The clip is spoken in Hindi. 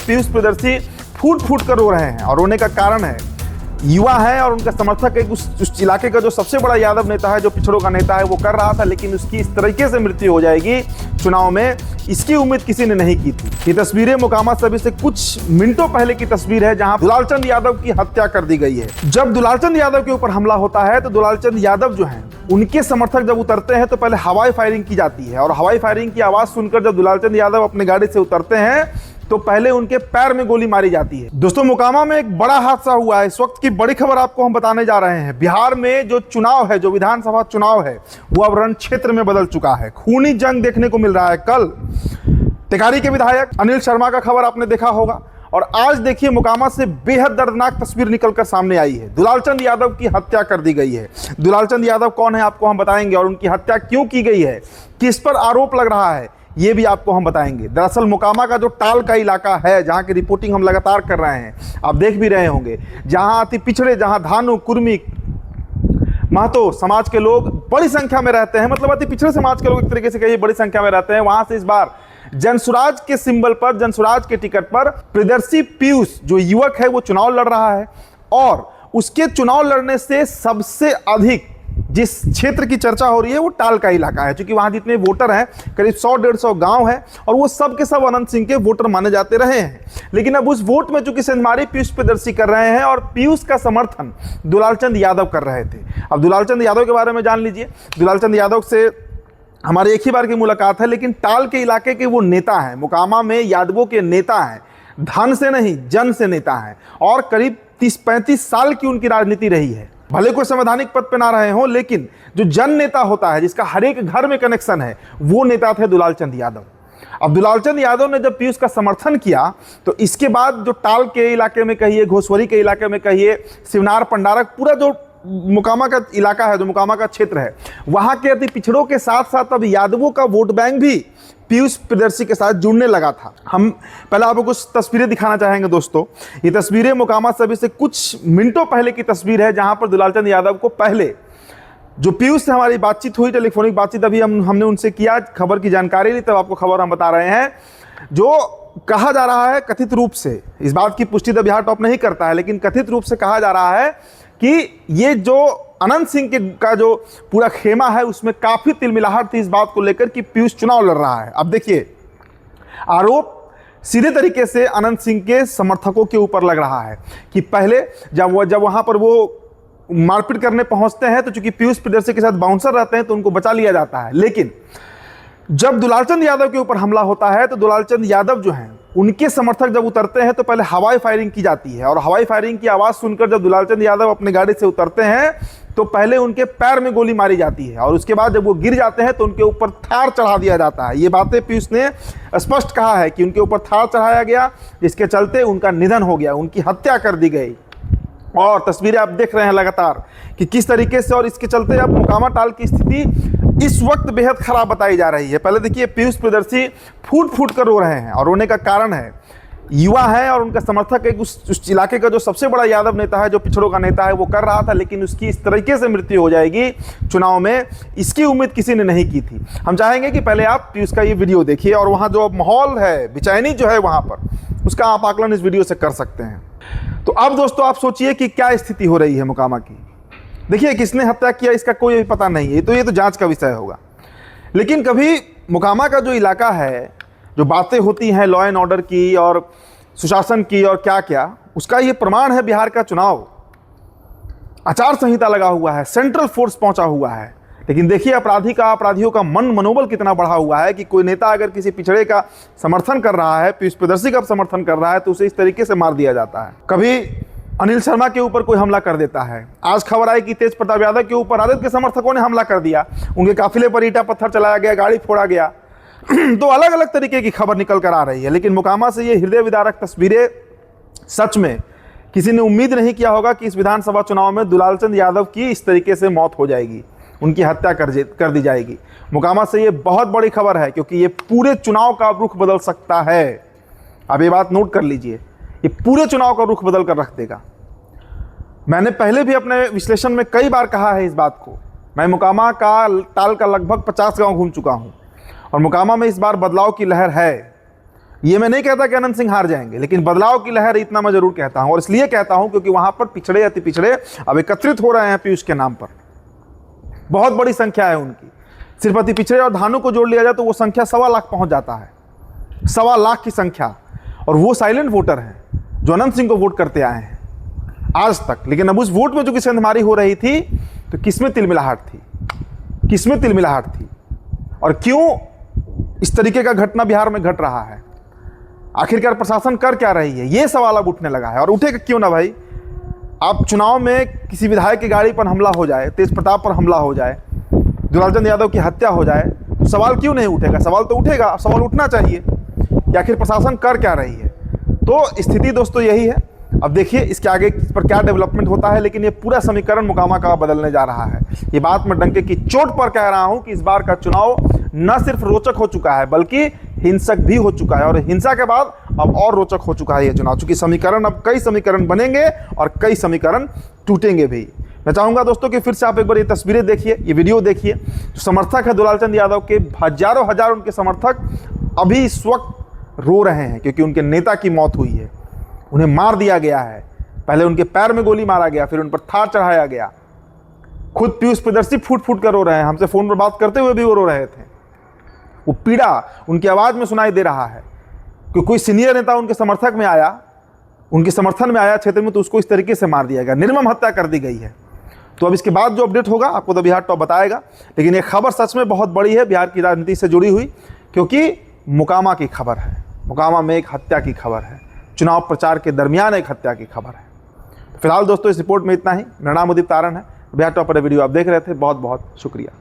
पीयूष प्रियदर्शी फूट फूट कर रो रहे हैं और रोने का कारण है युवा है और उनका समर्थक एक उस इलाके का जो सबसे बड़ा यादव नेता है, जो पिछड़ों का नेता है, वो कर रहा था, लेकिन उसकी इस तरीके से मृत्यु हो जाएगी चुनाव में, इसकी उम्मीद किसी ने नहीं की थी। ये तस्वीरें मोकामा सभी से कुछ मिनटों पहले की तस्वीर है, जहां दुलालचंद यादव की हत्या कर दी गई है। जब दुलालचंद यादव के ऊपर हमला होता है तो दुलालचंद यादव जो हैं, उनके समर्थक जब उतरते हैं तो पहले हवाई फायरिंग की जाती है और हवाई फायरिंग की आवाज सुनकर जब दुलालचंद यादव अपने गाड़ी से उतरते हैं तो पहले उनके पैर में गोली मारी जाती है। दोस्तों, मोकामा में एक बड़ा हादसा हुआ है। इस वक्त की बड़ी खबर आपको हम बताने जा रहे हैं। बिहार में जो चुनाव है, जो विधानसभा चुनाव है, वो अब रण क्षेत्र में बदल चुका है। खूनी जंग देखने को मिल रहा है। कल टेकारी के विधायक अनिल शर्मा का खबर आपने देखा होगा और आज देखिए मोकामा से बेहद दर्दनाक तस्वीर निकलकर सामने आई है। दुलालचंद यादव की हत्या कर दी गई है। दुलालचंद यादव कौन है आपको हम बताएंगे और उनकी हत्या क्यों की गई है, किस पर आरोप लग रहा है, ये भी आपको हम बताएंगे। दरअसल मोकामा का जो टाल का इलाका है, जहां की रिपोर्टिंग हम लगातार कर रहे हैं, आप देख भी रहे होंगे, जहां अति पिछड़े, जहां धानु, कुर्मी, महतो समाज के लोग बड़ी संख्या में रहते हैं, मतलब अति पिछड़े समाज के लोग एक तरीके से कहिए बड़ी संख्या में रहते हैं। वहां से इस बार जनसुराज के सिंबल पर, जनसुराज के टिकट पर प्रियदर्शी पीयूष जो युवक है वो चुनाव लड़ रहा है और उसके चुनाव लड़ने से सबसे अधिक जिस क्षेत्र की चर्चा हो रही है वो टाल का इलाका है, क्योंकि वहां जितने वोटर हैं करीब 100-150 गांव है और वो सब के सब अनंत सिंह के वोटर माने जाते रहे हैं। लेकिन अब उस वोट में चूंकि सेंधमारी पीयूष प्रियदर्शी कर रहे हैं और पीयूष का समर्थन दुलालचंद यादव कर रहे थे। अब दुलालचंद यादव के बारे में जान लीजिए। दुलालचंद यादव से हमारी एक ही बार की मुलाकात है, लेकिन टाल के इलाके के वो नेता हैं, मोकामा में यादवों के नेता हैं, धन से नहीं जन से नेता हैं और करीब 30-35 साल की उनकी राजनीति रही है। भले कोई संवैधानिक पद पे ना रहे हो, लेकिन जो जन नेता होता है, जिसका हर एक घर में कनेक्शन है, वो नेता थे दुलालचंद यादव। अब दुलालचंद यादव ने जब पीयूष का समर्थन किया तो इसके बाद जो टाल के इलाके में कहिए, घोसवरी के इलाके में कहिए, शिवनार, पंडारक, पूरा जो मोकामा का इलाका है, जो मोकामा का क्षेत्र है, वहां के अति पिछड़ों के साथ साथ अब यादवों का वोट बैंक भी पीयूष प्रियदर्शी के साथ जुड़ने लगा था। हम पहले आपको कुछ तस्वीरें दिखाना चाहेंगे दोस्तों। ये तस्वीरें मोकामा सभी से कुछ मिनटों पहले की तस्वीर है, जहां पर दुलालचंद यादव को पहले जो पीयूष से हमारी बातचीत हुई, टेलीफोनिक बातचीत अभी हमने उनसे किया, खबर की जानकारी ली, तब आपको खबर हम बता रहे हैं। जो कहा जा रहा है कथित रूप से, इस बात की पुष्टि तो बिहार टॉप नहीं करता है, लेकिन कथित रूप से कहा जा रहा है कि ये जो अनंत सिंह के का जो पूरा खेमा है उसमें काफी तिलमिलाहट थी इस बात को लेकर कि पीयूष चुनाव लड़ रहा है। अब देखिए, आरोप सीधे तरीके से अनंत सिंह के समर्थकों के ऊपर लग रहा है कि पहले जब वहां पर वो मारपीट करने पहुंचते हैं तो चूंकि पीयूष प्रियदर्शी के साथ बाउंसर रहते हैं तो उनको बचा लिया जाता है, लेकिन जब दुलालचंद यादव के ऊपर हमला होता है तो दुलालचंद यादव जो हैं, उनके समर्थक जब उतरते हैं तो पहले हवाई फायरिंग की जाती है और हवाई फायरिंग की आवाज सुनकर जब दुलालचंद यादव अपने गाड़ी से उतरते हैं तो पहले उनके पैर में गोली मारी जाती है और उसके बाद जब वो गिर जाते हैं तो उनके ऊपर थार चढ़ा दिया जाता है। ये बातें पीयूष ने स्पष्ट कहा है कि उनके ऊपर थार चढ़ाया गया, जिसके चलते उनका निधन हो गया, उनकी हत्या कर दी गई। और तस्वीरें आप देख रहे हैं लगातार कि किस तरीके से, और इसके चलते अब मोकामा टाल की स्थिति इस वक्त बेहद खराब बताई जा रही है। पहले देखिए, पीयूष प्रियदर्शी फूट फूट कर रो रहे हैं और रोने का कारण है युवा है और उनका समर्थक एक उस इलाके का जो सबसे बड़ा यादव नेता है, जो पिछड़ों का नेता है, वो कर रहा था, लेकिन उसकी इस तरीके से मृत्यु हो जाएगी चुनाव में, इसकी उम्मीद किसी ने नहीं की थी। हम चाहेंगे कि पहले आप पीयूष का ये वीडियो देखिए और वहाँ जो माहौल है, बेचैनी जो है वहाँ पर, उसका आप आकलन इस वीडियो से कर सकते हैं। तो अब दोस्तों आप सोचिए कि क्या स्थिति हो रही है मोकामा की। देखिए, किसने हत्या किया इसका कोई पता नहीं है, ये तो जांच का विषय होगा। लेकिन कभी मोकामा का जो इलाका है, जो बातें होती हैं लॉ एंड ऑर्डर की और सुशासन की और क्या क्या, उसका ये प्रमाण है बिहार का चुनाव। आचार संहिता लगा हुआ है, सेंट्रल फोर्स पहुंचा हुआ है, लेकिन देखिए अपराधियों का मनोबल कितना बढ़ा हुआ है कि कोई नेता अगर किसी पिछड़े का समर्थन कर रहा है, पीयूष प्रियदर्शी का समर्थन कर रहा है, तो उसे इस तरीके से मार दिया जाता है। कभी अनिल शर्मा के ऊपर कोई हमला कर देता है। आज खबर आई कि तेज प्रताप यादव के ऊपर राजद के समर्थकों ने हमला कर दिया, उनके काफिले पर ईंटा पत्थर चलाया गया, गाड़ी फोड़ा गया। तो अलग अलग तरीके की खबर निकल कर आ रही है, लेकिन मोकामा से ये हृदय विदारक तस्वीरें, सच में किसी ने उम्मीद नहीं किया होगा कि इस विधानसभा चुनाव में दुलालचंद यादव की इस तरीके से मौत हो जाएगी, उनकी हत्या कर दी जाएगी। मोकामा से ये बहुत बड़ी खबर है, क्योंकि ये पूरे चुनाव का रुख बदल सकता है। अब ये बात नोट कर लीजिए, ये पूरे चुनाव का रुख बदल कर रख देगा। मैंने पहले भी अपने विश्लेषण में कई बार कहा है इस बात को। मैं मोकामा का ताल का लगभग 50 गांव घूम चुका हूं और मोकामा में इस बार बदलाव की लहर है। ये मैं नहीं कहता कि अनंत सिंह हार जाएंगे, लेकिन बदलाव की लहर इतना मैं जरूर कहता हूं। और इसलिए कहता हूं क्योंकि वहां पर पिछड़े अति पिछड़े अब एकत्रित हो रहे हैं पीयूष के नाम पर। बहुत बड़ी संख्या है उनकी। सिर्फ अति पिछड़े और धानु को जोड़ लिया जाए तो वो संख्या 1.25 लाख पहुंच जाता है। 1.25 लाख की संख्या। और वो साइलेंट वोटर हैं जो अनंत सिंह को वोट करते आए हैं आज तक। लेकिन अब उस वोट में जो कि सेंधमारी हो रही थी तो किसमें तिलमिलाहट थी, किसमें तिलमिलाहट थी, और क्यों इस तरीके का घटना बिहार में घट रहा है? आखिरकार प्रशासन कर क्या रही है, ये सवाल अब उठने लगा है। और उठेगा क्यों ना भाई? आप चुनाव में किसी विधायक की गाड़ी पर हमला हो जाए, तेज प्रताप पर हमला हो जाए, दुलालचंद यादव की हत्या हो जाए, तो सवाल क्यों नहीं उठेगा? सवाल तो उठेगा, सवाल उठना चाहिए कि आखिर प्रशासन कर क्या रही है। तो स्थिति दोस्तों यही है। अब देखिए इसके आगे इस पर क्या डेवलपमेंट होता है, लेकिन ये पूरा समीकरण मोकामा का बदलने जा रहा है। ये बात मैं डंके की चोट पर कह रहा हूं कि इस बार का चुनाव न सिर्फ रोचक हो चुका है बल्कि हिंसक भी हो चुका है, और हिंसा के बाद अब और रोचक हो चुका है ये चुनाव, क्योंकि समीकरण अब कई समीकरण बनेंगे और कई समीकरण टूटेंगे भी। मैं चाहूंगा दोस्तों कि फिर से आप एक बार ये तस्वीरें देखिए, ये वीडियो देखिए। जो समर्थक है दुलालचंद यादव के, हजारों हजार उनके समर्थक अभी इस वक्त रो रहे हैं क्योंकि उनके नेता की मौत हुई है, उन्हें मार दिया गया है। पहले उनके पैर में गोली मारा गया, फिर उन पर थार चढ़ाया गया। खुद पीयूष प्रियदर्शी फूट फूट कर रो रहे हैं, हमसे फोन पर बात करते हुए भी वो रो रहे थे। वो पीड़ा उनकी आवाज में सुनाई दे रहा है कि कोई सीनियर नेता उनके समर्थक में आया, उनके समर्थन में आया क्षेत्र में, तो उसको इस तरीके से मार दिया गया, निर्मम हत्या कर दी गई है। तो अब इसके बाद जो अपडेट होगा आपको द बिहार टॉप बताएगा। लेकिन ये खबर सच में बहुत बड़ी है, बिहार की राजनीति से जुड़ी हुई, क्योंकि मोकामा की खबर है। मोकामा में एक हत्या की खबर है, चुनाव प्रचार के दरमियान एक हत्या की खबर है। फिलहाल दोस्तों इस रिपोर्ट में इतना ही। मेरा नाम उदित तारण है। बिहार टॉप पर वीडियो आप देख रहे थे, बहुत बहुत शुक्रिया।